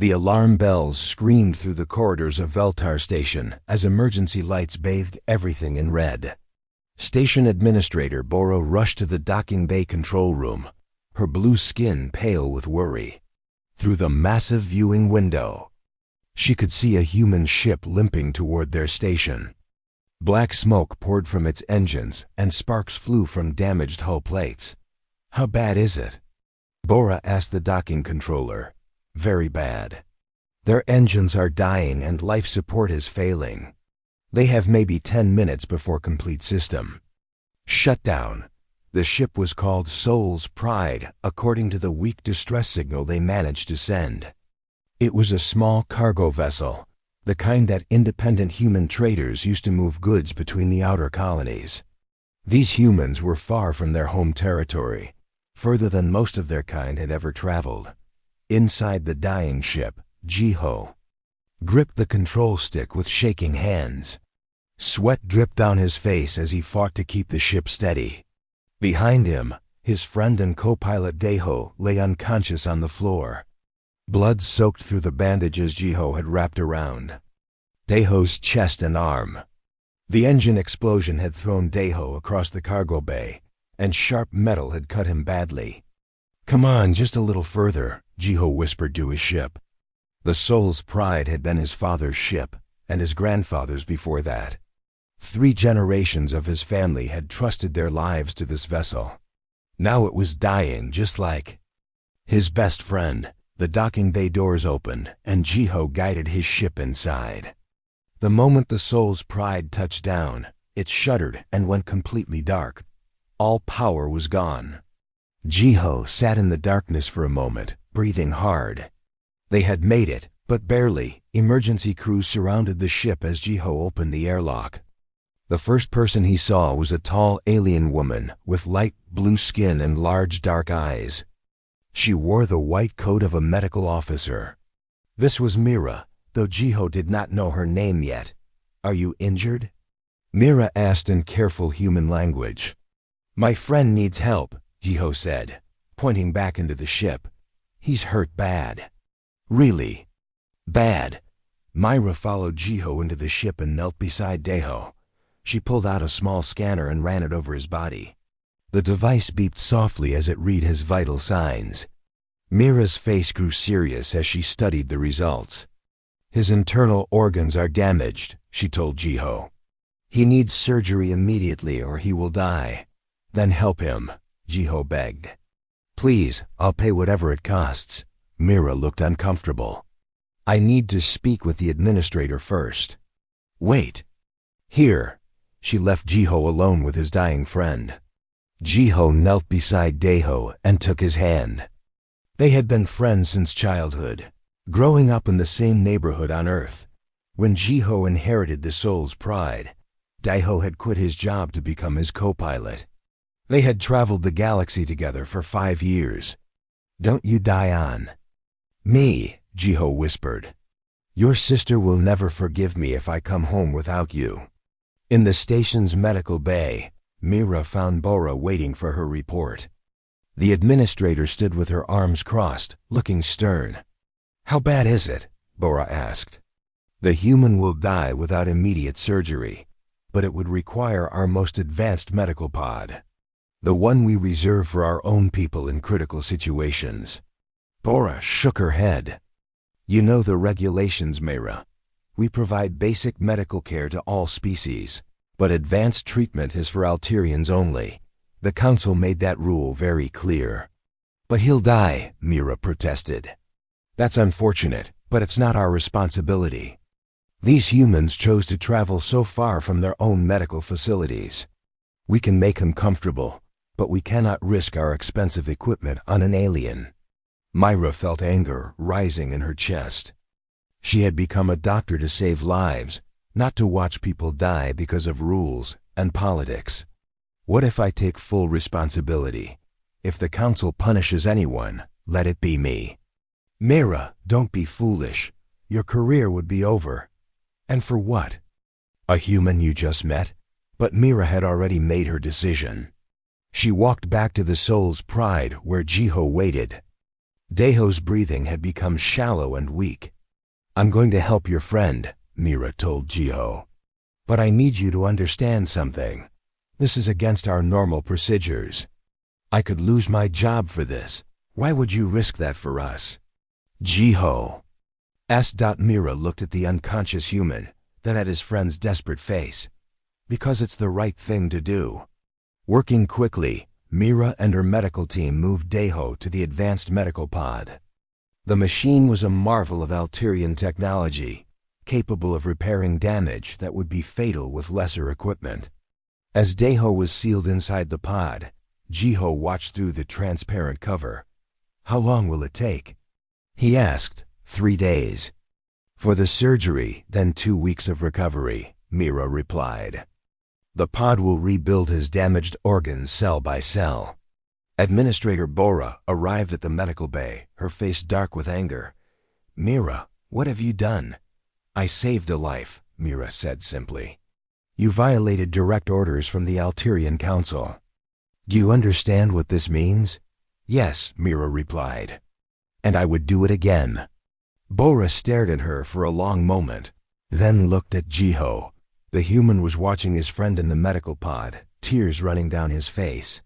The alarm bells screamed through the corridors of Veltar Station as emergency lights bathed everything in red. Station Administrator Bora rushed to the docking bay control room, her blue skin pale with worry. Through the massive viewing window, she could see a human ship limping toward their station. Black smoke poured from its engines and sparks flew from damaged hull plates. "How bad is it?" Bora asked the docking controller. "Very bad. Their engines are dying and life support is failing. They have maybe 10 minutes before complete system shutdown." The ship was called Soul's Pride, according to the weak distress signal they managed to send. It was a small cargo vessel, the kind that independent human traders used to move goods between the outer colonies. These humans were far from their home territory, further than most of their kind had ever traveled. Inside the dying ship, Jiho gripped the control stick with shaking hands. Sweat dripped down his face as he fought to keep the ship steady. Behind him, his friend and co-pilot Daeho lay unconscious on the floor. Blood soaked through the bandages Jiho had wrapped around Daeho's chest and arm. The engine explosion had thrown Daeho across the cargo bay, and sharp metal had cut him badly. "Come on, just a little further," Jiho whispered to his ship. The Soul's Pride had been his father's ship, and his grandfather's before that. 3 generations of his family had trusted their lives to this vessel. Now it was dying just like his best friend. The docking bay doors opened, and Jiho guided his ship inside. The moment the Soul's Pride touched down, it shuddered and went completely dark. All power was gone. Jiho sat in the darkness for a moment, breathing hard. They had made it, but barely. Emergency crews surrounded the ship as Jiho opened the airlock. The first person he saw was a tall alien woman with light blue skin and large dark eyes. She wore the white coat of a medical officer. This was Mira, though Jiho did not know her name yet. "Are you injured?" Mira asked in careful human language. "My friend needs help," Jiho said, pointing back into the ship. "He's hurt bad." "Really? Bad?" Myra followed Jiho into the ship and knelt beside Daeho. She pulled out a small scanner and ran it over his body. The device beeped softly as it read his vital signs. Mira's face grew serious as she studied the results. "His internal organs are damaged," she told Jiho. "He needs surgery immediately or he will die." "Then help him," Jiho begged. "Please, I'll pay whatever it costs." Mira looked uncomfortable. "I need to speak with the administrator first." "Wait. Here." She left Jiho alone with his dying friend. Jiho knelt beside Daeho and took his hand. They had been friends since childhood, growing up in the same neighborhood on Earth. When Jiho inherited the Soul's Pride, Daeho had quit his job to become his co-pilot. They had traveled the galaxy together for 5 years. "Don't you die on me," Jiho whispered. "Your sister will never forgive me if I come home without you." In the station's medical bay, Mira found Bora waiting for her report. The administrator stood with her arms crossed, looking stern. "How bad is it?" Bora asked. "The human will die without immediate surgery, but it would require our most advanced medical pod, the one we reserve for our own people in critical situations." Bora shook her head. "You know the regulations, Mira. We provide basic medical care to all species, but advanced treatment is for Alterians only. The Council made that rule very clear." "But he'll die," Mira protested. "That's unfortunate, but it's not our responsibility. These humans chose to travel so far from their own medical facilities. We can make him comfortable, but we cannot risk our expensive equipment on an alien." Myra felt anger rising in her chest. She had become a doctor to save lives, not to watch people die because of rules and politics. "What if I take full responsibility? If the Council punishes anyone, let it be me." "Mira, don't be foolish. Your career would be over." "And for what? A human you just met?" But Mira had already made her decision. She walked back to the Soul's Pride where Jiho waited. Daeho's breathing had become shallow and weak. "I'm going to help your friend," Mira told Jiho. "But I need you to understand something. This is against our normal procedures. I could lose my job for this. Why would you risk that for us?" "Jiho?" Mira looked at the unconscious human, then at his friend's desperate face. "Because it's the right thing to do." Working quickly, Mira and her medical team moved Daeho to the advanced medical pod. The machine was a marvel of Alterian technology, capable of repairing damage that would be fatal with lesser equipment. As Daeho was sealed inside the pod, Jiho watched through the transparent cover. "How long will it take?" he asked. 3 days. "For the surgery, then 2 weeks of recovery," Mira replied. "The pod will rebuild his damaged organs cell by cell." Administrator Bora arrived at the medical bay, her face dark with anger. "Mira, what have you done?" "I saved a life," Mira said simply. "You violated direct orders from the Alterian Council." "Do you understand what this means?" "Yes," Mira replied. "And I would do it again." Bora stared at her for a long moment, then looked at Jiho. The human was watching his friend in the medical pod, tears running down his face.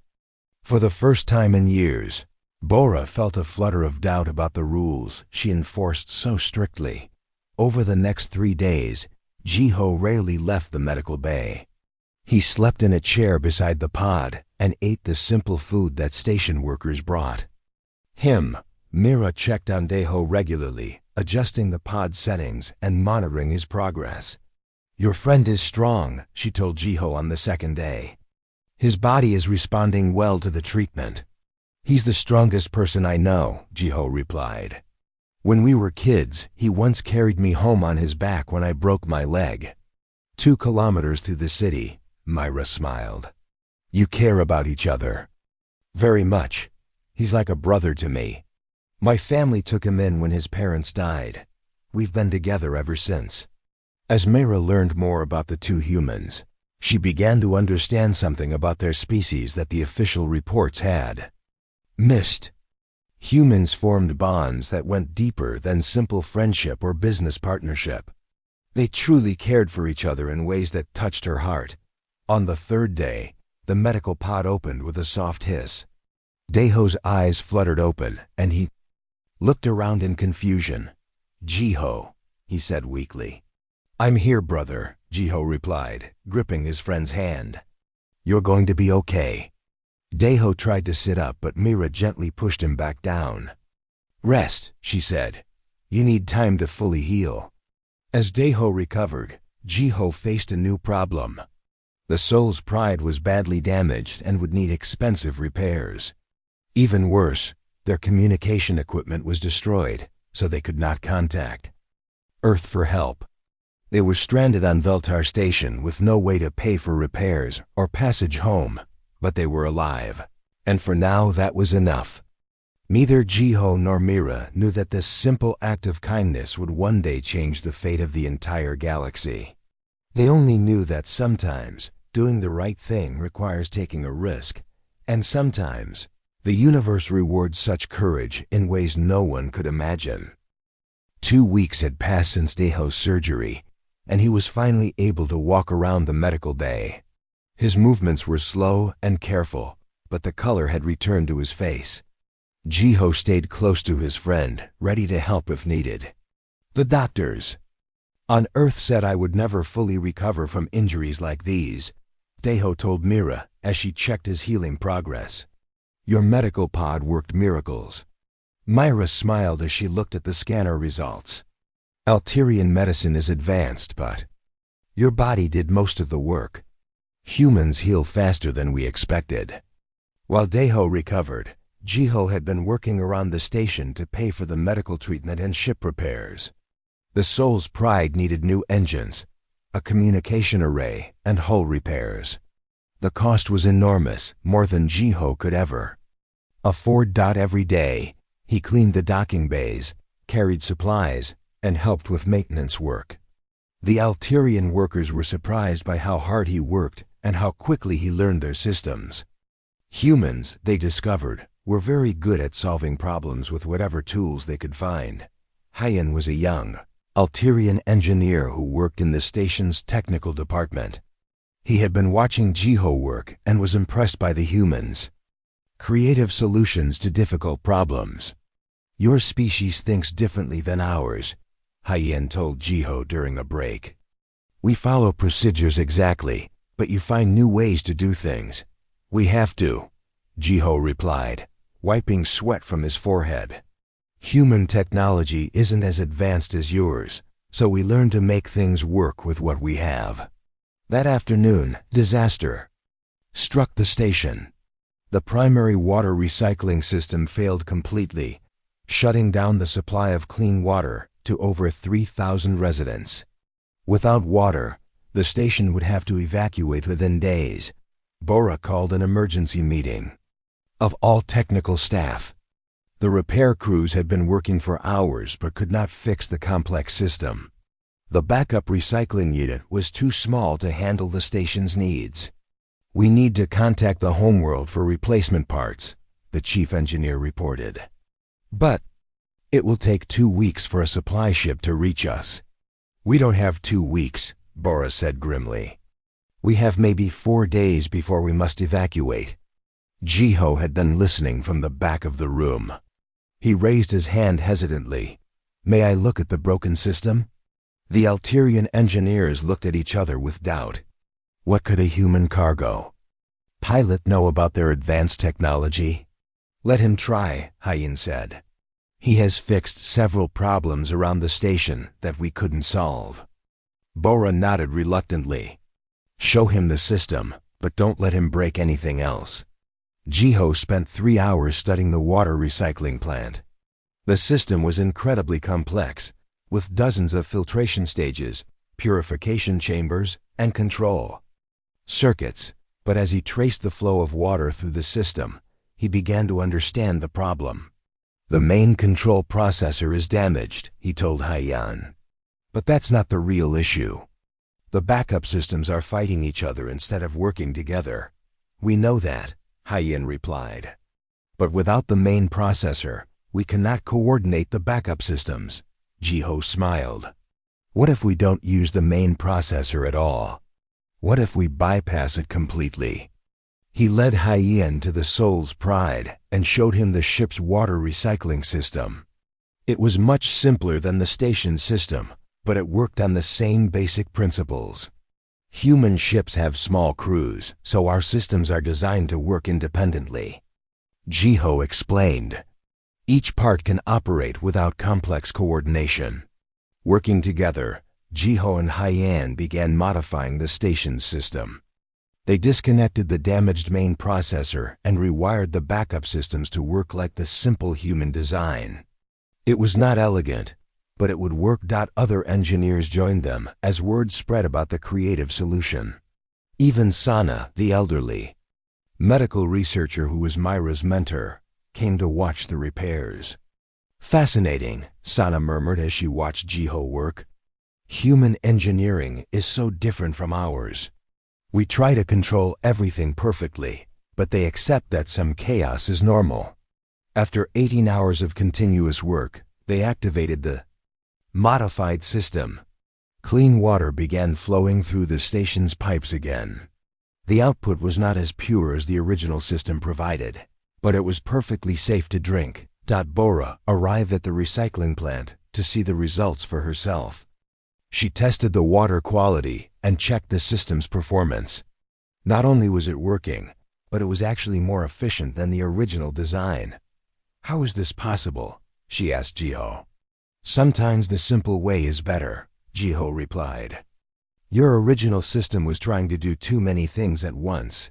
For the first time in years, Bora felt a flutter of doubt about the rules she enforced so strictly. Over the next 3 days, Jiho rarely left the medical bay. He slept in a chair beside the pod and ate the simple food that station workers brought. Mira checked on Daeho regularly, adjusting the pod settings and monitoring his progress. "Your friend is strong," she told Jiho on the second day. "His body is responding well to the treatment." "He's the strongest person I know," Jiho replied. "When we were kids, he once carried me home on his back when I broke my leg." 2 kilometers through the city, Mira smiled. "You care about each other." "Very much. He's like a brother to me. My family took him in when his parents died. We've been together ever since." As Mira learned more about the 2 humans, she began to understand something about their species that the official reports had missed. Humans formed bonds that went deeper than simple friendship or business partnership. They truly cared for each other in ways that touched her heart. On the 3rd day, the medical pod opened with a soft hiss. Daeho's eyes fluttered open, and he looked around in confusion. "Jiho," he said weakly. "I'm here, brother," Jiho replied, gripping his friend's hand. "You're going to be okay." Daeho tried to sit up, but Mira gently pushed him back down. "Rest," she said. "You need time to fully heal." As Daeho recovered, Jiho faced a new problem. The soul's pride was badly damaged and would need expensive repairs. Even worse, their communication equipment was destroyed, so they could not contact Earth for help. They were stranded on Veltar Station with no way to pay for repairs or passage home, but they were alive, and for now that was enough. Neither Jiho nor Mira knew that this simple act of kindness would one day change the fate of the entire galaxy. They only knew that sometimes doing the right thing requires taking a risk, and sometimes the universe rewards such courage in ways no one could imagine. 2 weeks had passed since Daeho's surgery, and he was finally able to walk around the medical bay. His movements were slow and careful, but the color had returned to his face. Jiho stayed close to his friend, ready to help if needed. "The doctors on Earth said I would never fully recover from injuries like these," Daeho told Mira as she checked his healing progress. "Your medical pod worked miracles." Mira smiled as she looked at the scanner results. "Alterian medicine is advanced, but your body did most of the work. Humans heal faster than we expected." While Daeho recovered, Jiho had been working around the station to pay for the medical treatment and ship repairs. The Soul's Pride needed new engines, a communication array, and hull repairs. The cost was enormous, more than Jiho could ever afford. Every day, he cleaned the docking bays, carried supplies, and helped with maintenance work. The Alterian workers were surprised by how hard he worked and how quickly he learned their systems. Humans, they discovered, were very good at solving problems with whatever tools they could find. Hyen was a young, Alterian engineer who worked in the station's technical department. He had been watching Jiho work and was impressed by the humans' creative solutions to difficult problems. "Your species thinks differently than ours," Hyen told Jiho during a break. "We follow procedures exactly, but you find new ways to do things." "We have to," Jiho replied, wiping sweat from his forehead. "Human technology isn't as advanced as yours, so we learn to make things work with what we have." That afternoon, disaster struck the station. The primary water recycling system failed completely, shutting down the supply of clean water to over 3,000 residents. Without water, the station would have to evacuate within days. Bora called an emergency meeting of all technical staff. The repair crews had been working for hours but could not fix the complex system. The backup recycling unit was too small to handle the station's needs. "We need to contact the homeworld for replacement parts," the chief engineer reported. "But it will take 2 weeks for a supply ship to reach us." "We don't have 2 weeks," Bora said grimly. "We have maybe 4 days before we must evacuate." Jiho had been listening from the back of the room. He raised his hand hesitantly. "May I look at the broken system?" The Alterian engineers looked at each other with doubt. What could a human cargo pilot know about their advanced technology? "Let him try," Hyen said. "He has fixed several problems around the station that we couldn't solve." Bora nodded reluctantly. "Show him the system, but don't let him break anything else." Jiho spent 3 hours studying the water recycling plant. The system was incredibly complex, with dozens of filtration stages, purification chambers, and control circuits. But as he traced the flow of water through the system, he began to understand the problem. "The main control processor is damaged," he told Hyen. "But that's not the real issue. The backup systems are fighting each other instead of working together." "We know that," Hyen replied. "But without the main processor, we cannot coordinate the backup systems." Jiho smiled. "What if we don't use the main processor at all? What if we bypass it completely?" He led Hyen to the Soul's Pride and showed him the ship's water recycling system. It was much simpler than the station system, but it worked on the same basic principles. "Human ships have small crews, so our systems are designed to work independently," Jiho explained. "Each part can operate without complex coordination." Working together, Jiho and Hyen began modifying the station's system. They disconnected the damaged main processor and rewired the backup systems to work like the simple human design. It was not elegant, but it would work. Other engineers joined them as word spread about the creative solution. Even Sana, the elderly medical researcher who was Myra's mentor, came to watch the repairs. "Fascinating," Sana murmured as she watched Jiho work. "Human engineering is so different from ours. We try to control everything perfectly, but they accept that some chaos is normal." After 18 hours of continuous work, they activated the modified system. Clean water began flowing through the station's pipes again. The output was not as pure as the original system provided, but it was perfectly safe to drink. Bora arrived at the recycling plant to see the results for herself. She tested the water quality and checked the system's performance. Not only was it working, but it was actually more efficient than the original design. "How is this possible?" she asked Jiho. "Sometimes the simple way is better," Jiho replied. "Your original system was trying to do too many things at once.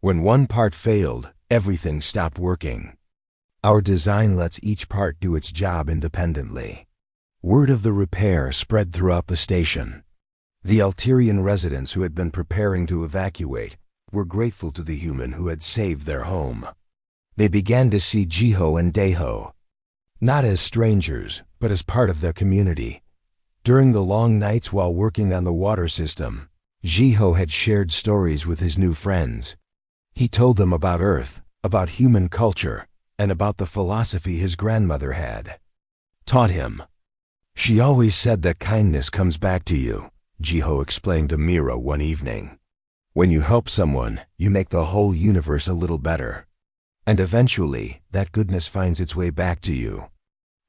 When one part failed, everything stopped working. Our design lets each part do its job independently." Word of the repair spread throughout the station. The Alterian residents who had been preparing to evacuate were grateful to the human who had saved their home. They began to see Jiho and Daeho not as strangers, but as part of their community. During the long nights while working on the water system, Jiho had shared stories with his new friends. He told them about Earth, about human culture, and about the philosophy his grandmother had taught him. She always said that kindness comes back to you, Jiho explained to Mira one evening. When you help someone, you make the whole universe a little better. And eventually, that goodness finds its way back to you.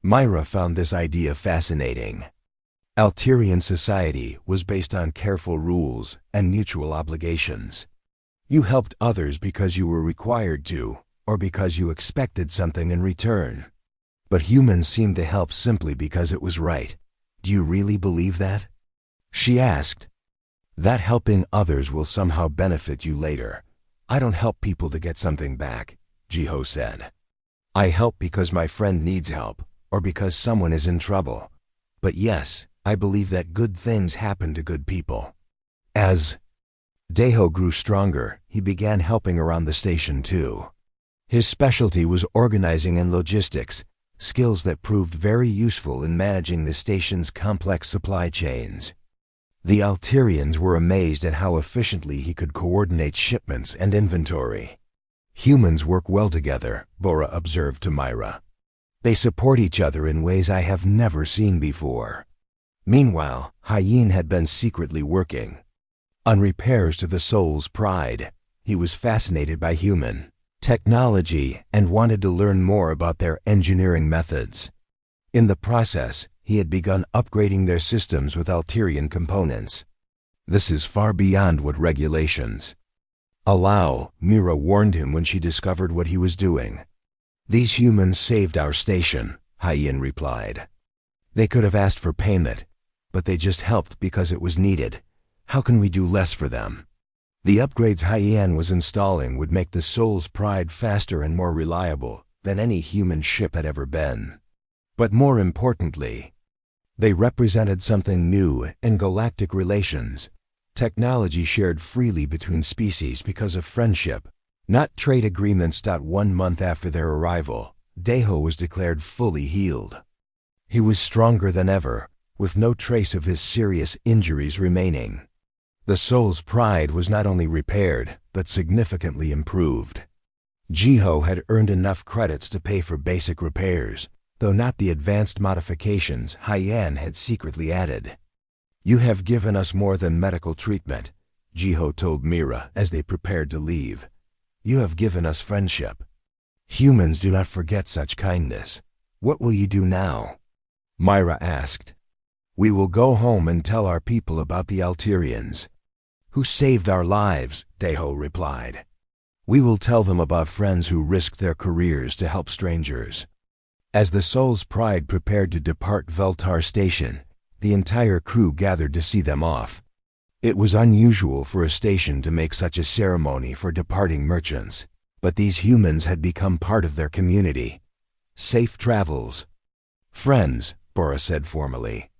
Myra found this idea fascinating. Alterian society was based on careful rules and mutual obligations. You helped others because you were required to, or because you expected something in return. But humans seemed to help simply because it was right. Do you really believe that? She asked. That helping others will somehow benefit you later. I don't help people to get something back, Jiho said. I help because my friend needs help, or because someone is in trouble. But yes, I believe that good things happen to good people. As Daeho grew stronger, he began helping around the station too. His specialty was organizing and logistics, skills that proved very useful in managing the station's complex supply chains. The Alterians were amazed at how efficiently he could coordinate shipments and inventory. Humans work well together, Bora observed to Myra. They support each other in ways I have never seen before. Meanwhile, Hyen had been secretly working on repairs to the Soul's Pride. He was fascinated by human technology and wanted to learn more about their engineering methods. In the process, he had begun upgrading their systems with Alterian components. This is far beyond what regulations allow, Mira warned him when she discovered what he was doing. These humans saved our station, Hyen replied. They could have asked for payment, but they just helped because it was needed. How can we do less for them? The upgrades Hyen was installing would make the Soul's Pride faster and more reliable than any human ship had ever been. But more importantly, they represented something new in galactic relations. Technology shared freely between species because of friendship, not trade agreements. 1 month after their arrival, Daeho was declared fully healed. He was stronger than ever, with no trace of his serious injuries remaining. The Soul's Pride was not only repaired, but significantly improved. Jiho had earned enough credits to pay for basic repairs, though not the advanced modifications Hyen had secretly added. You have given us more than medical treatment, Jiho told Mira as they prepared to leave. You have given us friendship. Humans do not forget such kindness. What will you do now? Myra asked. We will go home and tell our people about the Alterians, who saved our lives, Daeho replied. We will tell them about friends who risked their careers to help strangers. As the Soul's Pride prepared to depart Veltar Station, the entire crew gathered to see them off. It was unusual for a station to make such a ceremony for departing merchants, but these humans had become part of their community. Safe travels. Friends, Bora said formally.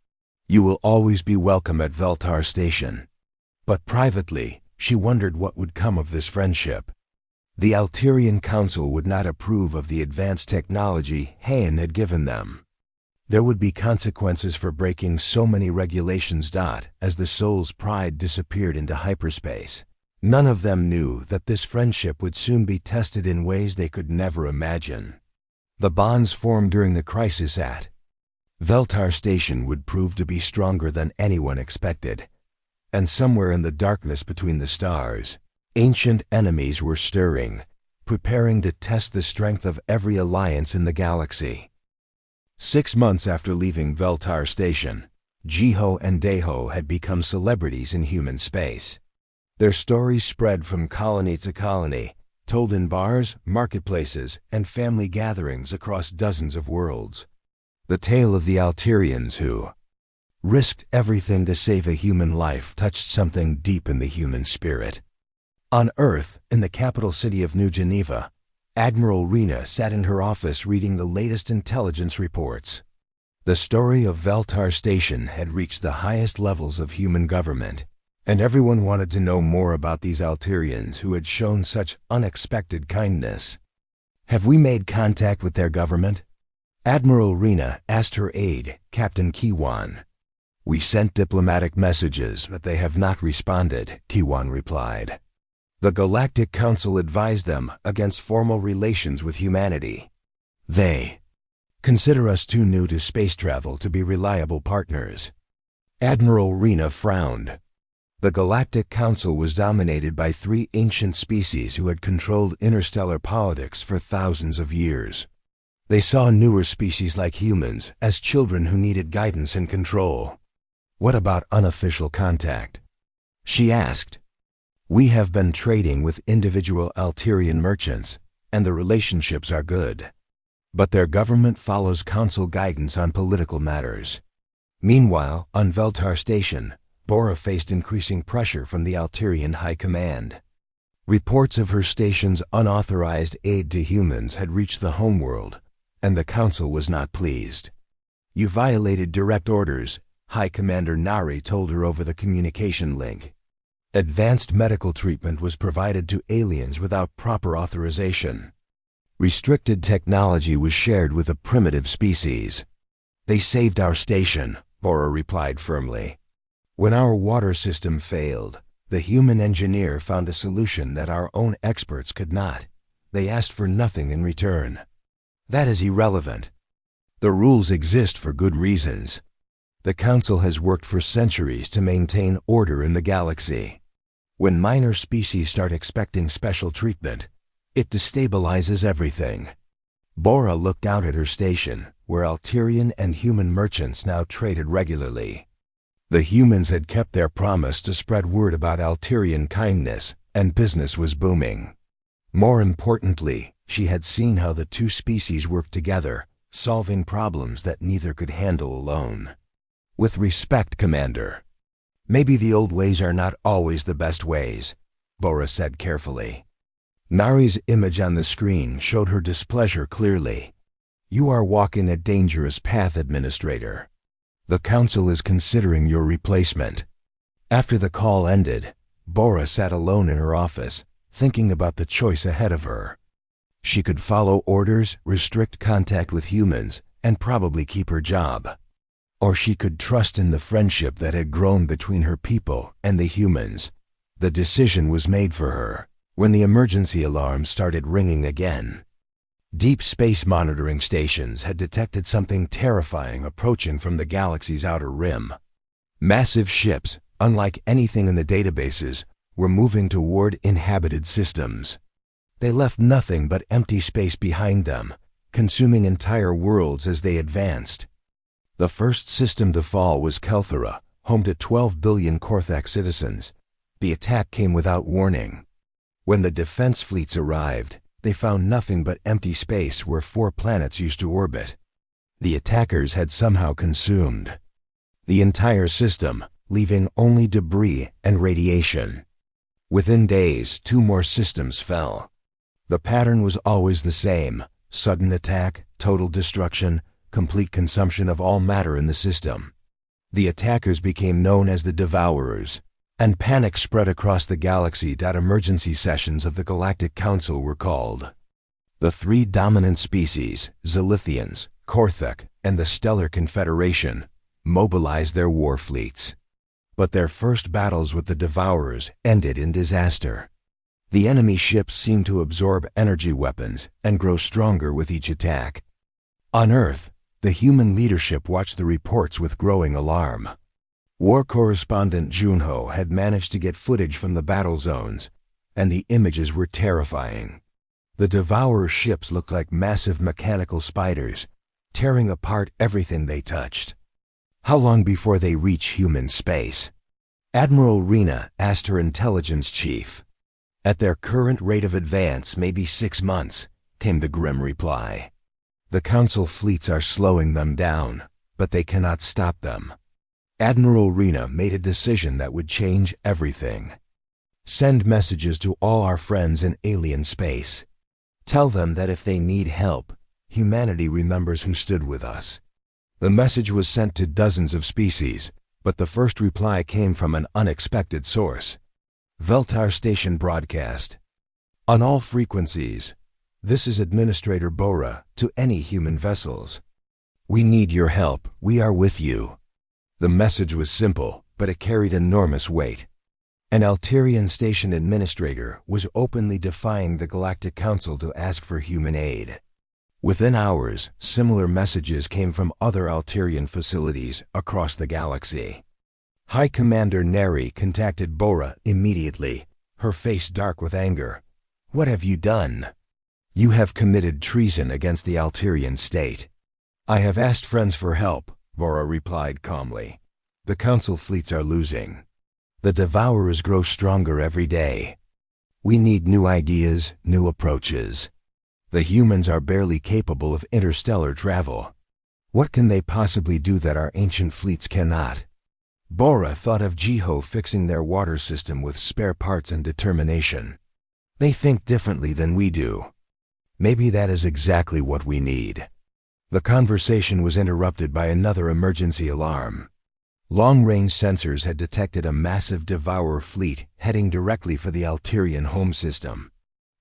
You will always be welcome at Veltar Station. But privately, she wondered what would come of this friendship. The Alterian Council would not approve of the advanced technology Hyen had given them. There would be consequences for breaking so many regulations. As the Soul's Pride disappeared into hyperspace, none of them knew that this friendship would soon be tested in ways they could never imagine. The bonds formed during the crisis at Veltar Station would prove to be stronger than anyone expected. And somewhere in the darkness between the stars, ancient enemies were stirring, preparing to test the strength of every alliance in the galaxy. 6 months after leaving Veltar Station, Jiho and Daeho had become celebrities in human space. Their stories spread from colony to colony, told in bars, marketplaces, and family gatherings across dozens of worlds. The tale of the Alterians who risked everything to save a human life touched something deep in the human spirit. On Earth, in the capital city of New Geneva, Admiral Rena sat in her office reading the latest intelligence reports. The story of Veltar Station had reached the highest levels of human government, and everyone wanted to know more about these Alterians who had shown such unexpected kindness. Have we made contact with their government? Admiral Rena asked her aide, Captain Kiwan. We sent diplomatic messages, but they have not responded, Kiwan replied. The Galactic Council advised them against formal relations with humanity. They consider us too new to space travel to be reliable partners. Admiral Rena frowned. The Galactic Council was dominated by three ancient species who had controlled interstellar politics for thousands of years. They saw newer species like humans as children who needed guidance and control. What about unofficial contact? She asked. We have been trading with individual Alterian merchants, and the relationships are good. But their government follows council guidance on political matters. Meanwhile, on Veltar Station, Bora faced increasing pressure from the Alterian High Command. Reports of her station's unauthorized aid to humans had reached the homeworld, and the council was not pleased. You violated direct orders, High Commander Nari told her over the communication link. Advanced medical treatment was provided to aliens without proper authorization. Restricted technology was shared with a primitive species. They saved our station, Bora replied firmly. When our water system failed, the human engineer found a solution that our own experts could not. They asked for nothing in return. That is irrelevant. The rules exist for good reasons. The Council has worked for centuries to maintain order in the galaxy. When minor species start expecting special treatment, it destabilizes everything. Bora looked out at her station, where Alterian and human merchants now traded regularly. The humans had kept their promise to spread word about Alterian kindness, and business was booming. More importantly, she had seen how the two species worked together, solving problems that neither could handle alone. With respect, Commander. Maybe the old ways are not always the best ways, Bora said carefully. Nari's image on the screen showed her displeasure clearly. You are walking a dangerous path, Administrator. The Council is considering your replacement. After the call ended, Bora sat alone in her office, thinking about the choice ahead of her. She could follow orders, restrict contact with humans, and probably keep her job. Or she could trust in the friendship that had grown between her people and the humans. The decision was made for her when the emergency alarm started ringing again. Deep space monitoring stations had detected something terrifying approaching from the galaxy's outer rim. Massive ships, unlike anything in the databases, were moving toward inhabited systems. They left nothing but empty space behind them, consuming entire worlds as they advanced. The first system to fall was Kelthera, home to 12 billion Korthak citizens. The attack came without warning. When the defense fleets arrived, they found nothing but empty space where 4 planets used to orbit. The attackers had somehow consumed the entire system, leaving only debris and radiation. Within days, 2 more systems fell. The pattern was always the same: sudden attack, total destruction, complete consumption of all matter in the system. The attackers became known as the Devourers, and panic spread across the galaxy. Emergency sessions of the Galactic Council were called. The 3 dominant species, Zilithians, Korthak, and the Stellar Confederation, mobilized their war fleets. But their first battles with the Devourers ended in disaster. The enemy ships seemed to absorb energy weapons and grow stronger with each attack. On Earth, the human leadership watched the reports with growing alarm. War correspondent Junho had managed to get footage from the battle zones, and the images were terrifying. The Devourer ships looked like massive mechanical spiders, tearing apart everything they touched. How long before they reach human space? Admiral Rena asked her intelligence chief. At their current rate of advance, maybe 6 months, came the grim reply. The Council fleets are slowing them down, but they cannot stop them. Admiral Rena made a decision that would change everything. Send messages to all our friends in alien space. Tell them that if they need help, humanity remembers who stood with us. The message was sent to dozens of species, but the first reply came from an unexpected source. Veltar Station broadcast. On all frequencies, this is Administrator Bora to any human vessels. We need your help. We are with you. The message was simple, but it carried enormous weight. An Alterian station administrator was openly defying the Galactic Council to ask for human aid. Within hours, similar messages came from other Alterian facilities across the galaxy. High Commander Neri contacted Bora immediately, her face dark with anger. "What have you done? You have committed treason against the Alterian state." "I have asked friends for help," Bora replied calmly. "The Council fleets are losing. The Devourers grow stronger every day. We need new ideas, new approaches. The humans are barely capable of interstellar travel. What can they possibly do that our ancient fleets cannot?" Bora thought of Jiho fixing their water system with spare parts and determination. "They think differently than we do. Maybe that is exactly what we need." The conversation was interrupted by another emergency alarm. Long-range sensors had detected a massive Devourer fleet heading directly for the Alterian home system.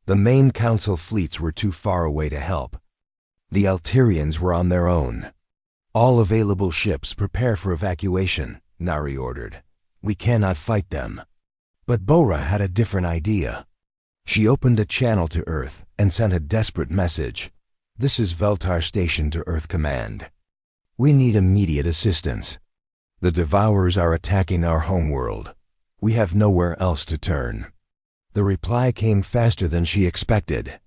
The main Council fleets were too far away to help. The Alterians were on their own. "All available ships prepare for evacuation," Nari ordered. "We cannot fight them." But Bora had a different idea. She opened a channel to Earth and sent a desperate message. "This is Veltar Station to Earth Command. We need immediate assistance. The Devourers are attacking our homeworld. We have nowhere else to turn." The reply came faster than she expected.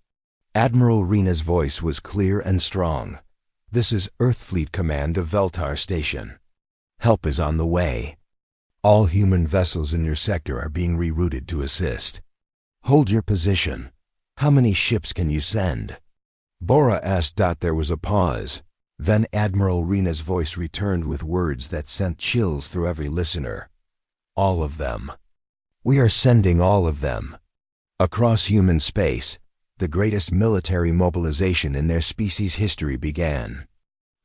Admiral Rena's voice was clear and strong. "This is Earth Fleet Command of Veltar Station. Help is on the way. All human vessels in your sector are being rerouted to assist. Hold your position. How many ships can you send?" Bora asked. There was a pause. Then Admiral Rena's voice returned with words that sent chills through every listener. "All of them. We are sending all of them." Across human space, the greatest military mobilization in their species' history began.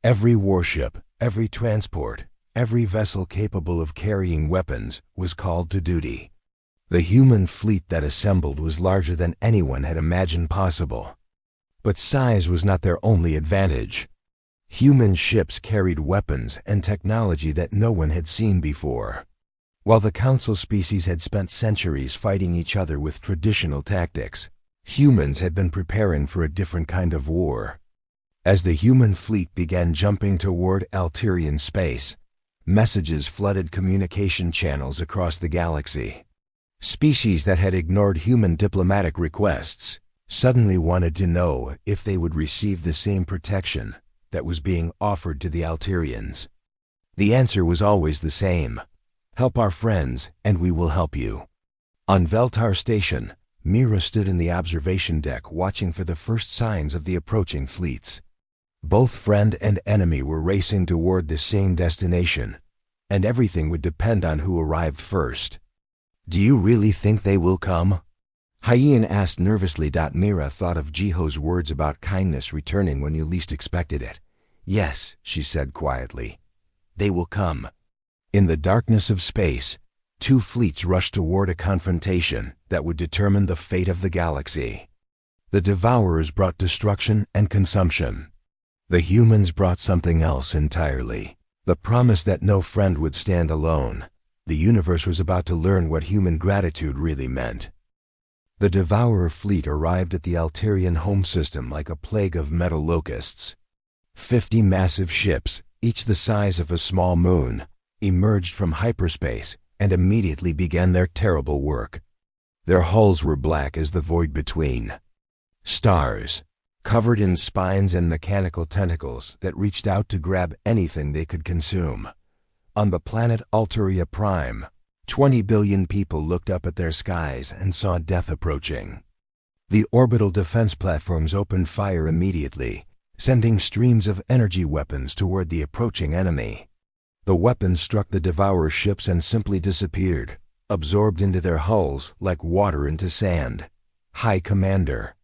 Every warship, every transport, every vessel capable of carrying weapons was called to duty. The human fleet that assembled was larger than anyone had imagined possible. But size was not their only advantage. Human ships carried weapons and technology that no one had seen before. While the Council species had spent centuries fighting each other with traditional tactics, humans had been preparing for a different kind of war. As the human fleet began jumping toward Alterian space, messages flooded communication channels across the galaxy. Species that had ignored human diplomatic requests suddenly wanted to know if they would receive the same protection that was being offered to the Alterians. The answer was always the same: "Help our friends, and we will help you." On Veltar Station, Mira stood in the observation deck watching for the first signs of the approaching fleets. Both friend and enemy were racing toward the same destination, and everything would depend on who arrived first. "Do you really think they will come?" Hyen asked nervously. Mira thought of Jiho's words about kindness returning when you least expected it. "Yes," she said quietly. "They will come." In the darkness of space, two fleets rushed toward a confrontation that would determine the fate of the galaxy. The Devourers brought destruction and consumption. The humans brought something else entirely. The promise that no friend would stand alone. The universe was about to learn what human gratitude really meant. The Devourer fleet arrived at the Alterian home system like a plague of metal locusts. 50 massive ships, each the size of a small moon, emerged from hyperspace and immediately began their terrible work. Their hulls were black as the void between. Stars, covered in spines and mechanical tentacles that reached out to grab anything they could consume. On the planet Alteria Prime, 20 billion people looked up at their skies and saw death approaching. The orbital defense platforms opened fire immediately, sending streams of energy weapons toward the approaching enemy. The weapons struck the Devourer ships and simply disappeared, absorbed into their hulls like water into sand. High Commander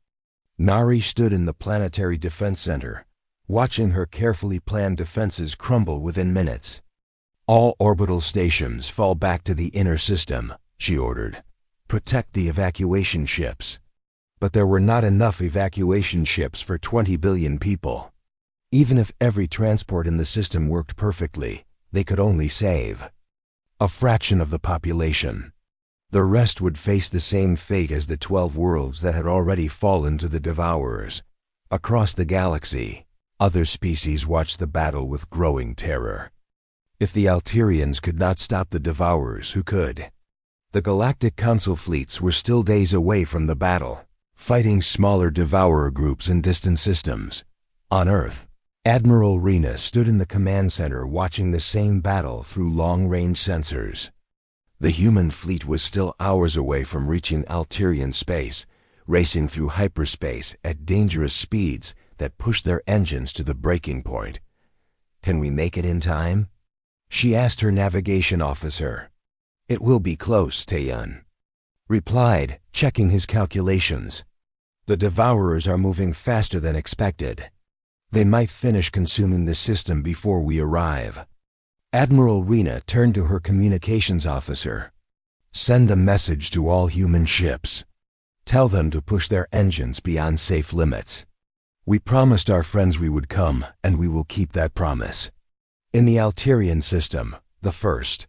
Nari stood in the Planetary Defense Center, watching her carefully planned defenses crumble within minutes. "All orbital stations fall back to the inner system," she ordered. "Protect the evacuation ships." But there were not enough evacuation ships for 20 billion people. Even if every transport in the system worked perfectly, they could only save a fraction of the population. The rest would face the same fate as the 12 worlds that had already fallen to the Devourers. Across the galaxy, other species watched the battle with growing terror. If the Alterians could not stop the Devourers, who could? The Galactic Council fleets were still days away from the battle, fighting smaller Devourer groups in distant systems. On Earth, Admiral Rena stood in the command center watching the same battle through long-range sensors. The human fleet was still hours away from reaching Alterian space, racing through hyperspace at dangerous speeds that pushed their engines to the breaking point. "Can we make it in time?" she asked her navigation officer. "It will be close," Taeyun replied, checking his calculations. "The Devourers are moving faster than expected. They might finish consuming the system before we arrive." Admiral Rena turned to her communications officer. "Send a message to all human ships. Tell them to push their engines beyond safe limits. We promised our friends we would come, and we will keep that promise." In the Alterian system, the first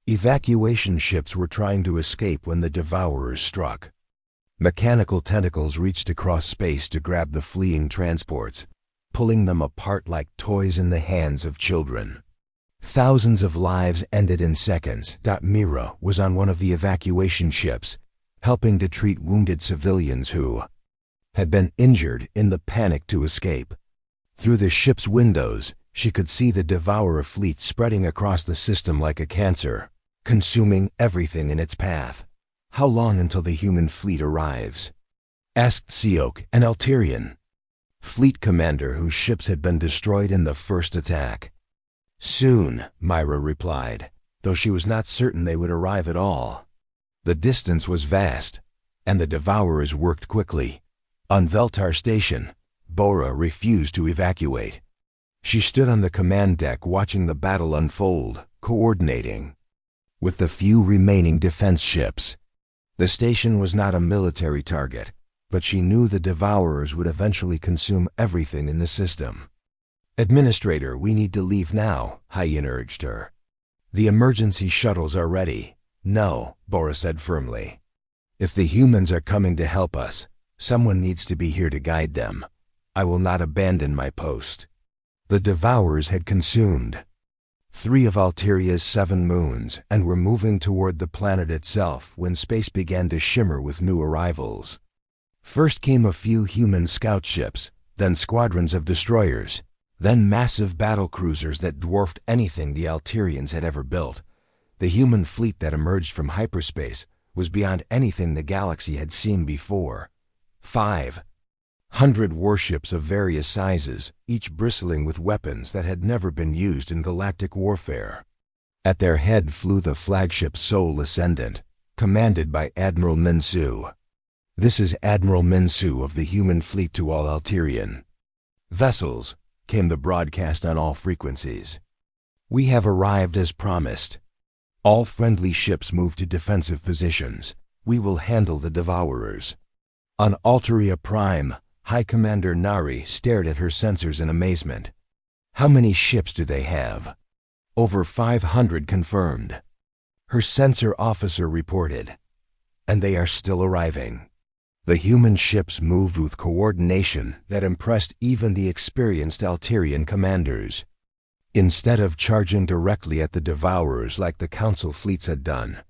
evacuation ships were trying to escape when the Devourers struck. Mechanical tentacles reached across space to grab the fleeing transports, pulling them apart like toys in the hands of children. Thousands of lives ended in seconds. Mira was on one of the evacuation ships, helping to treat wounded civilians who had been injured in the panic to escape. Through the ship's windows, she could see the Devourer fleet spreading across the system like a cancer, consuming everything in its path. "How long until the human fleet arrives?" asked Seok, an Alterian fleet commander whose ships had been destroyed in the first attack. "Soon," Myra replied, though she was not certain they would arrive at all. The distance was vast, and the Devourers worked quickly. On Veltar Station, Bora refused to evacuate. She stood on the command deck watching the battle unfold, coordinating with the few remaining defense ships. The station was not a military target, but she knew the Devourers would eventually consume everything in the system. "Administrator, we need to leave now," Hyen urged her. "The emergency shuttles are ready." "No," Bora said firmly. "If the humans are coming to help us, someone needs to be here to guide them. I will not abandon my post." The Devourers had consumed 3 of Alteria's 7 moons and were moving toward the planet itself when space began to shimmer with new arrivals. First came a few human scout ships, then squadrons of destroyers, then massive battle cruisers that dwarfed anything the Alterians had ever built. The human fleet that emerged from hyperspace was beyond anything the galaxy had seen before. 500 warships of various sizes, each bristling with weapons that had never been used in galactic warfare. At their head flew the flagship Sol Ascendant, commanded by Admiral Minsu. "This is Admiral Minsu of the human fleet to all Alterian vessels," came the broadcast on all frequencies. "We have arrived as promised. All friendly ships move to defensive positions. We will handle the Devourers." On Alteria Prime, High Commander Nari stared at her sensors in amazement. "How many ships do they have?" "Over 500 confirmed," her sensor officer reported. "And they are still arriving." The human ships moved with coordination that impressed even the experienced Alterian commanders. Instead of charging directly at the Devourers like the Council fleets had done,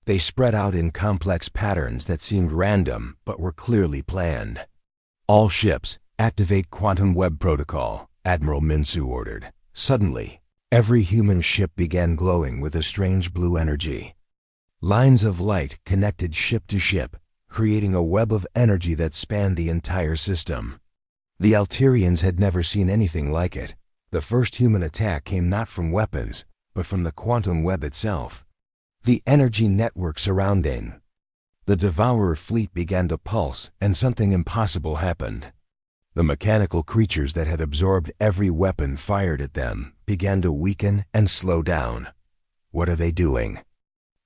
they spread out in complex patterns that seemed random but were clearly planned. "All ships, activate Quantum Web Protocol," Admiral Minsu ordered. Suddenly, every human ship began glowing with a strange blue energy. Lines of light connected ship to ship, creating a web of energy that spanned the entire system. The Alterians had never seen anything like it. The first human attack came not from weapons, but from the quantum web itself. The energy network surrounding the Devourer fleet began to pulse, and something impossible happened. The mechanical creatures that had absorbed every weapon fired at them began to weaken and slow down. "What are they doing?"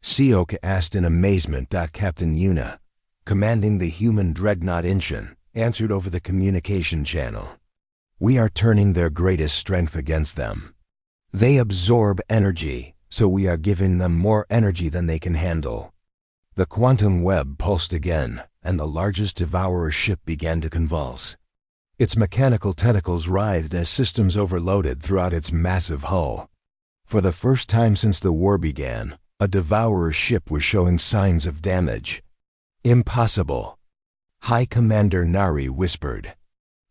Seok asked in amazement. Captain Yuna, commanding the human dreadnought Inshin, answered over the communication channel. "We are turning their greatest strength against them. They absorb energy, so we are giving them more energy than they can handle." The quantum web pulsed again, and the largest Devourer ship began to convulse. Its mechanical tentacles writhed as systems overloaded throughout its massive hull. For the first time since the war began, a Devourer ship was showing signs of damage. Impossible, High Commander Nari whispered.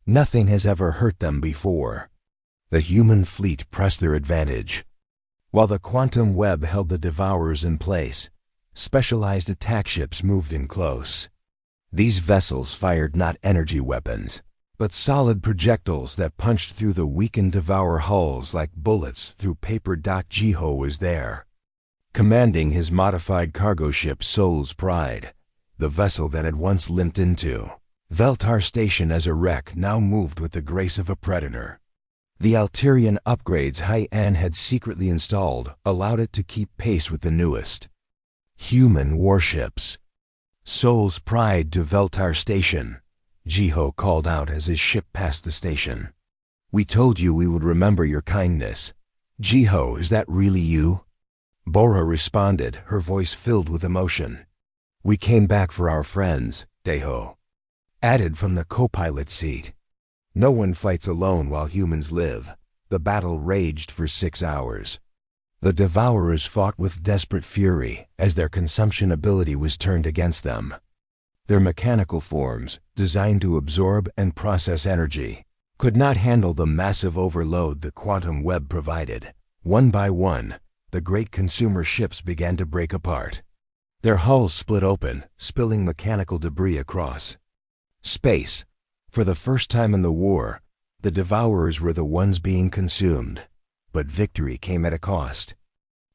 Nothing has ever hurt them before. The human fleet pressed their advantage. While the quantum web held the Devourers in place, specialized attack ships moved in close. These vessels fired not energy weapons, but solid projectiles that punched through the weakened Devourer hulls like bullets through paper. Jiho was there, commanding his modified cargo ship Soul's Pride, the vessel that had once limped into Veltar Station as a wreck now moved with the grace of a predator. The Alterian upgrades Haiyan had secretly installed allowed it to keep pace with the newest human warships. Soul's Pride to Veltar Station, Jiho called out as his ship passed the station. We told you we would remember your kindness. Jiho, is that really you? Bora responded, her voice filled with emotion. We came back for our friends, Deho added from the co-pilot seat. No one fights alone while humans live. The battle raged for 6 hours. The Devourers fought with desperate fury as their consumption ability was turned against them. Their mechanical forms, designed to absorb and process energy, could not handle the massive overload the quantum web provided. One by one, the great consumer ships began to break apart. Their hulls split open, spilling mechanical debris across space. For the first time in the war, the Devourers were the ones being consumed, but victory came at a cost.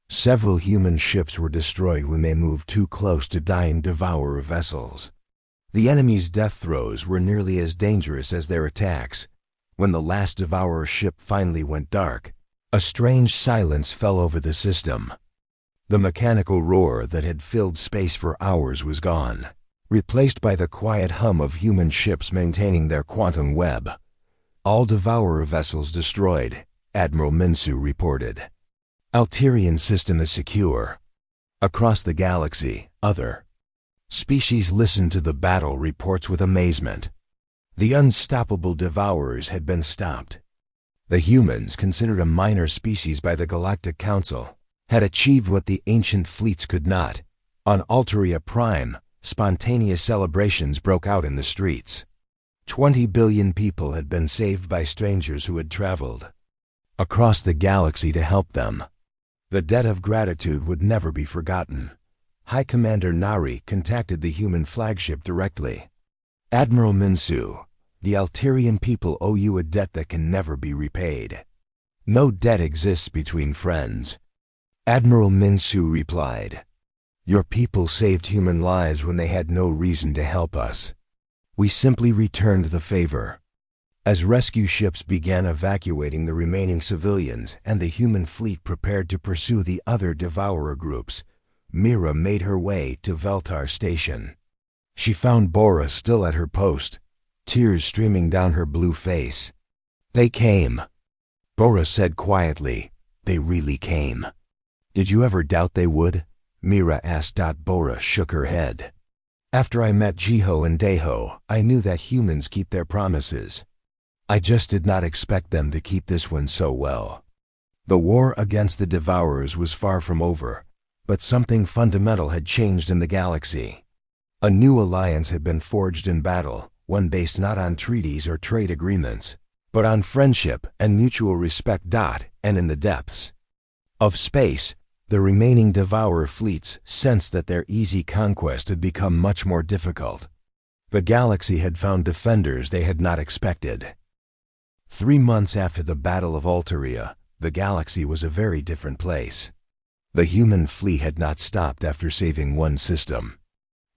Several human ships were destroyed when they moved too close to dying Devourer vessels. The enemy's death throes were nearly as dangerous as their attacks. When the last Devourer ship finally went dark, a strange silence fell over the system. The mechanical roar that had filled space for hours was gone, replaced by the quiet hum of human ships maintaining their quantum web. All Devourer vessels destroyed, Admiral Minsu reported. Alterian system is secure. Across the galaxy, other species listened to the battle reports with amazement. The unstoppable Devourers had been stopped. The humans, considered a minor species by the Galactic Council, had achieved what the ancient fleets could not. On Alteria Prime, spontaneous celebrations broke out in the streets. 20 billion people had been saved by strangers who had traveled across the galaxy to help them. The debt of gratitude would never be forgotten. High Commander Nari contacted the human flagship directly. Admiral Minsu, the Alterian people owe you a debt that can never be repaid. No debt exists between friends. Admiral Minsu replied. Your people saved human lives when they had no reason to help us. We simply returned the favor. As rescue ships began evacuating the remaining civilians and the human fleet prepared to pursue the other Devourer groups, Mira made her way to Veltar Station. She found Bora still at her post, tears streaming down her blue face. They came. Bora said quietly, they really came. Did you ever doubt they would? Mira asked. Bora shook her head. After I met Jiho and Deho, I knew that humans keep their promises. I just did not expect them to keep this one so well. The war against the Devourers was far from over, but something fundamental had changed in the galaxy. A new alliance had been forged in battle, one based not on treaties or trade agreements, but on friendship and mutual respect. And in the depths of space, the remaining Devourer fleets sensed that their easy conquest had become much more difficult. The galaxy had found defenders they had not expected. 3 months after the Battle of Alteria, the galaxy was a very different place. The human fleet had not stopped after saving one system.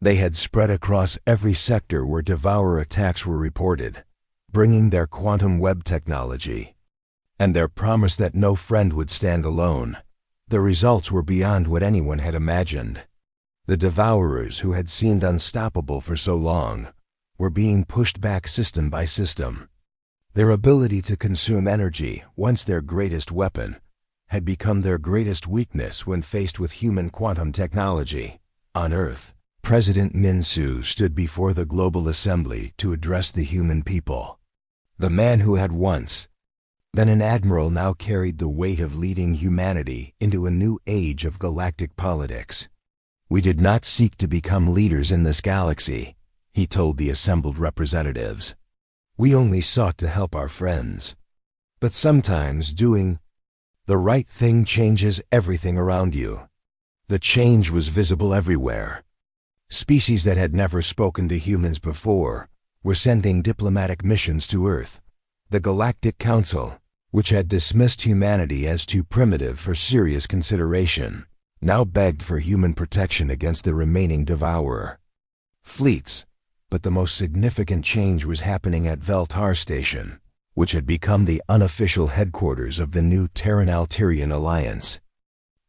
They had spread across every sector where Devourer attacks were reported, bringing their quantum web technology and their promise that no friend would stand alone. The results were beyond what anyone had imagined. The Devourers, who had seemed unstoppable for so long, were being pushed back system by system. Their ability to consume energy, once their greatest weapon, had become their greatest weakness when faced with human quantum technology. On Earth, President Minsu stood before the Global Assembly to address the human people. The man who had once been an admiral now carried the weight of leading humanity into a new age of galactic politics. "We did not seek to become leaders in this galaxy," he told the assembled representatives. "We only sought to help our friends. But sometimes doing the right thing changes everything around you." The change was visible everywhere. Species that had never spoken to humans before were sending diplomatic missions to Earth. The Galactic Council, which had dismissed humanity as too primitive for serious consideration, now begged for human protection against the remaining devourer. Fleets, but the most significant change was happening at Veltar Station, which had become the unofficial headquarters of the new Terran-Alterian alliance.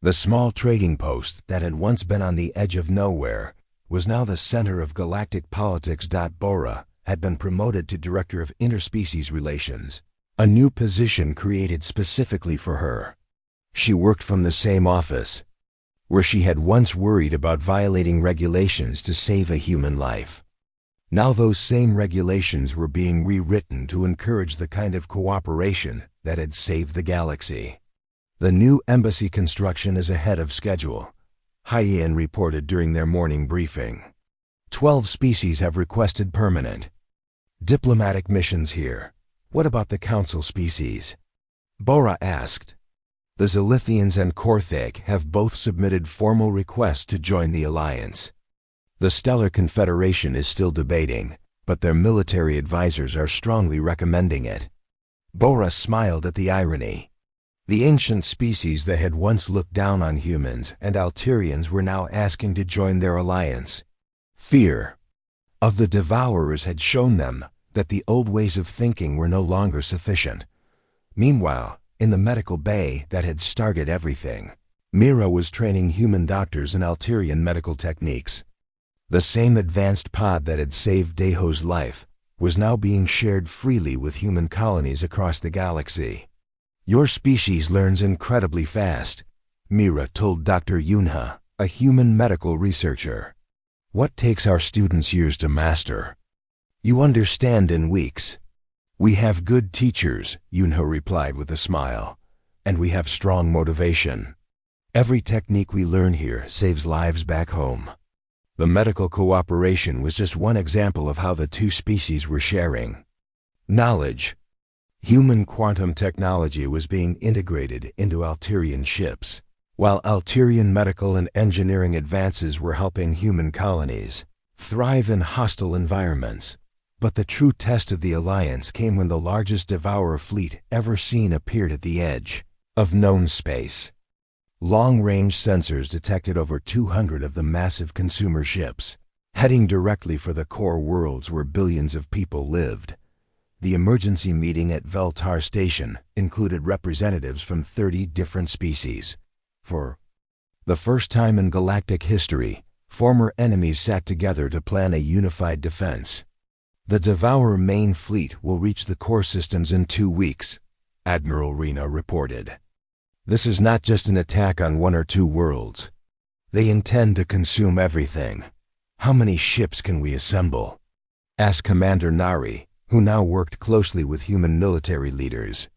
The small trading post that had once been on the edge of nowhere was now the center of galactic politics. Bora had been promoted to Director of Interspecies Relations, a new position created specifically for her. She worked from the same office where she had once worried about violating regulations to save a human life. Now those same regulations were being rewritten to encourage the kind of cooperation that had saved the galaxy. "The new embassy construction is ahead of schedule," Hyen reported during their morning briefing. 12 species have requested permanent diplomatic missions here. "What about the council species?" Bora asked. "The Zilithians and Korthak have both submitted formal requests to join the alliance. The Stellar Confederation is still debating, but their military advisors are strongly recommending it." Bora smiled at the irony. The ancient species that had once looked down on humans and Alterians were now asking to join their alliance. Fear of the Devourers had shown them that the old ways of thinking were no longer sufficient. Meanwhile, in the medical bay that had started everything, Mira was training human doctors in Alterian medical techniques. The same advanced pod that had saved Deho's life was now being shared freely with human colonies across the galaxy. "Your species learns incredibly fast," Mira told Dr. Yunha, a human medical researcher. "What takes our students years to master, you understand in weeks." "We have good teachers," Yunha replied with a smile, "and we have strong motivation. Every technique we learn here saves lives back home." The medical cooperation was just one example of how the two species were sharing knowledge. Human quantum technology was being integrated into Alterian ships, while Alterian medical and engineering advances were helping human colonies thrive in hostile environments. But the true test of the alliance came when the largest Devourer fleet ever seen appeared at the edge of known space. Long-range sensors detected over 200 of the massive consumer ships, heading directly for the core worlds where billions of people lived. The emergency meeting at Veltar Station included representatives from 30 different species. For the first time in galactic history, former enemies sat together to plan a unified defense. "The Devourer main fleet will reach the core systems in 2 weeks," Admiral Rena reported. "This is not just an attack on 1 or 2 worlds. They intend to consume everything." "How many ships can we assemble?" asked Commander Nari, who now worked closely with human military leaders.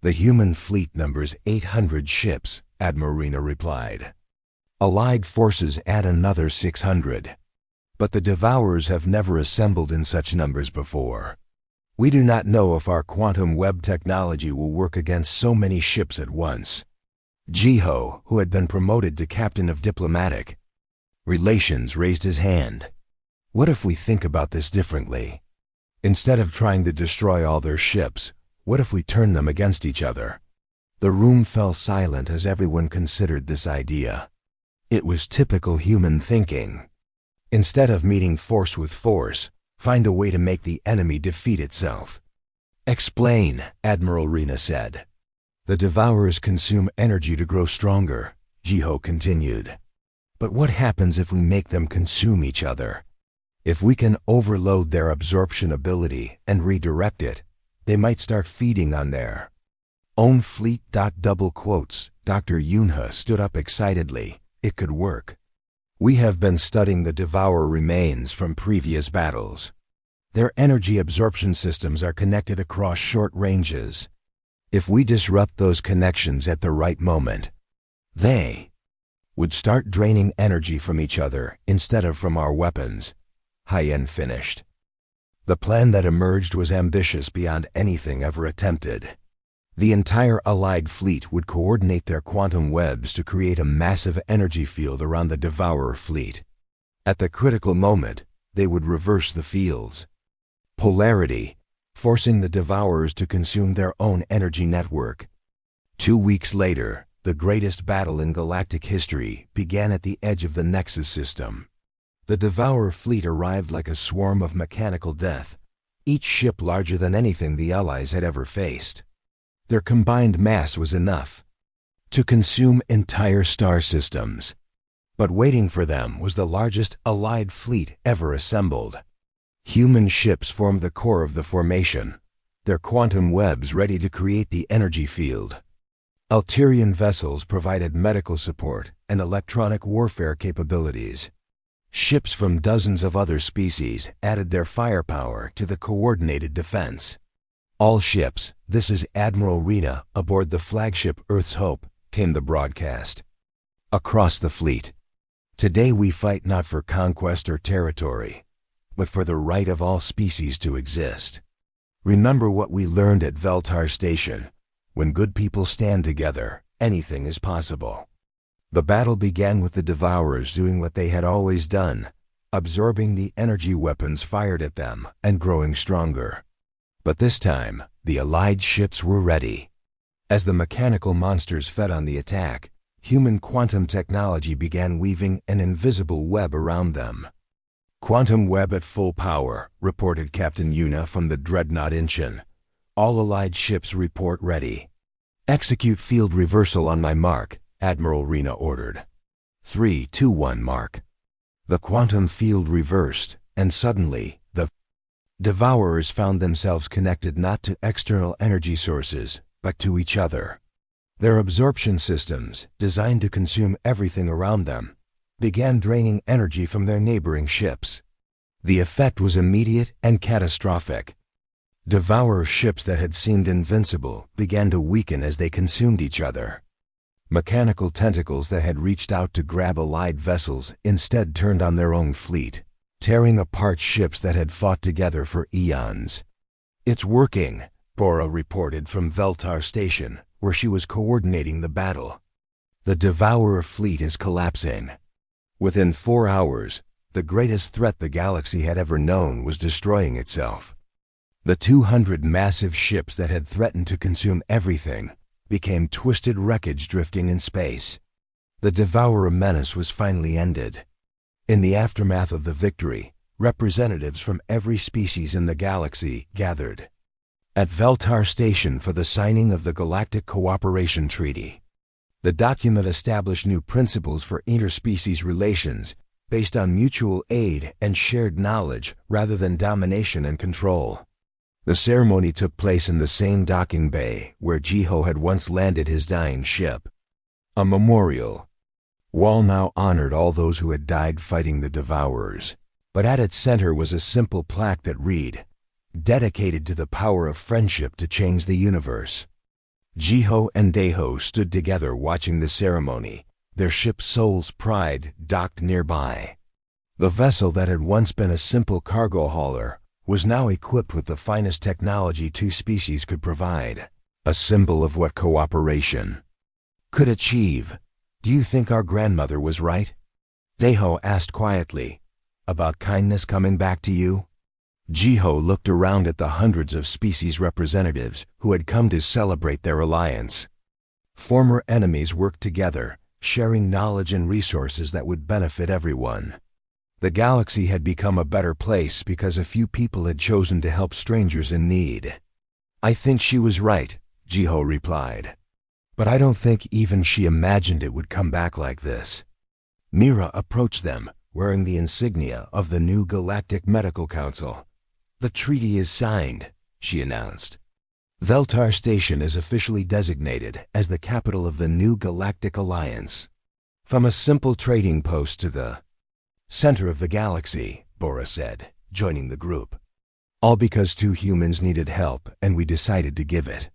"The human fleet numbers 800 ships," Admiral Rena replied. "Allied forces add another 600. But the Devourers have never assembled in such numbers before. We do not know if our quantum web technology will work against so many ships at once." Jiho, who had been promoted to Captain of Diplomatic Relations, raised his hand. "What if we think about this differently? Instead of trying to destroy all their ships, what if we turn them against each other?" The room fell silent as everyone considered this idea. It was typical human thinking. Instead of meeting force with force, find a way to make the enemy defeat itself. "Explain," Admiral Rena said. "The Devourers consume energy to grow stronger," Jiho continued. "But what happens if we make them consume each other? If we can overload their absorption ability and redirect it, they might start feeding on their own fleet." Double quotes. Dr. Yunha stood up excitedly. "It could work. We have been studying the Devourer remains from previous battles. Their energy absorption systems are connected across short ranges. If we disrupt those connections at the right moment, they would start draining energy from each other instead of from our weapons. Hyen finished. The plan that emerged was ambitious beyond anything ever attempted. The entire Allied fleet would coordinate their quantum webs to create a massive energy field around the Devourer fleet. At the critical moment, they would reverse the fields. Polarity, forcing the Devourers to consume their own energy network. 2 weeks later, the greatest battle in galactic history began at the edge of the Nexus system. The Devourer fleet arrived like a swarm of mechanical death, each ship larger than anything the Allies had ever faced. Their combined mass was enough to consume entire star systems. But waiting for them was the largest Allied fleet ever assembled. Human ships formed the core of the formation, their quantum webs ready to create the energy field. Alterian vessels provided medical support and electronic warfare capabilities. Ships from dozens of other species added their firepower to the coordinated defense. All ships, this is Admiral Rena aboard the flagship Earth's Hope, came the broadcast. Across the fleet. Today we fight not for conquest or territory, but for the right of all species to exist. Remember what we learned at Veltar Station. When good people stand together, anything is possible. The battle began with the Devourers doing what they had always done, absorbing the energy weapons fired at them and growing stronger. But this time, the Allied ships were ready. As the mechanical monsters fed on the attack, human quantum technology began weaving an invisible web around them. "Quantum web at full power," reported Captain Yuna from the Dreadnought Incheon. "All Allied ships report ready." "Execute field reversal on my mark," Admiral Rena ordered. 3, 2, 1 mark. The quantum field reversed, and suddenly, the Devourers found themselves connected not to external energy sources, but to each other. Their absorption systems, designed to consume everything around them, began draining energy from their neighboring ships. The effect was immediate and catastrophic. Devourer ships that had seemed invincible began to weaken as they consumed each other. Mechanical tentacles that had reached out to grab Allied vessels instead turned on their own fleet, tearing apart ships that had fought together for eons. "It's working," Bora reported from Veltar Station, where she was coordinating the battle. "The Devourer fleet is collapsing." Within 4 hours, the greatest threat the galaxy had ever known was destroying itself. The 200 massive ships that had threatened to consume everything became twisted wreckage drifting in space. The Devourer menace was finally ended. In the aftermath of the victory, representatives from every species in the galaxy gathered at Veltar Station for the signing of the Galactic Cooperation Treaty. The document established new principles for interspecies relations based on mutual aid and shared knowledge rather than domination and control. The ceremony took place in the same docking bay where Jiho had once landed his dying ship. A memorial wall now honored all those who had died fighting the Devourers, but at its center was a simple plaque that read, "Dedicated to the power of friendship to change the universe." Jiho and Deho stood together watching the ceremony, their ship Soul's Pride docked nearby. The vessel that had once been a simple cargo hauler was now equipped with the finest technology two species could provide, a symbol of what cooperation could achieve. "Do you think our grandmother was right?" Deho asked quietly. "About kindness coming back to you?" Jiho looked around at the hundreds of species representatives who had come to celebrate their alliance. Former enemies worked together, sharing knowledge and resources that would benefit everyone. The galaxy had become a better place because a few people had chosen to help strangers in need. "I think she was right," Jiho replied. "But I don't think even she imagined it would come back like this." Mira approached them, wearing the insignia of the new Galactic Medical Council. "The treaty is signed," she announced. Veltar Station is officially designated as the capital of the new Galactic Alliance. From a simple trading post to the center of the galaxy, Bora said, joining the group. All because two humans needed help and we decided to give it.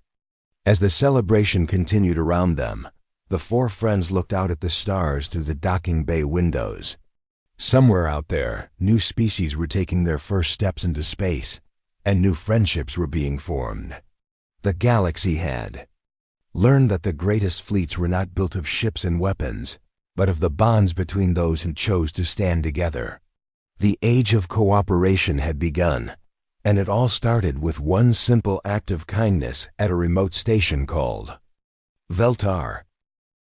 As the celebration continued around them, the four friends looked out at the stars through the docking bay windows. Somewhere out there, new species were taking their first steps into space, and new friendships were being formed. The galaxy had learned that the greatest fleets were not built of ships and weapons, but of the bonds between those who chose to stand together. The age of cooperation had begun, and it all started with one simple act of kindness at a remote station called Veltar,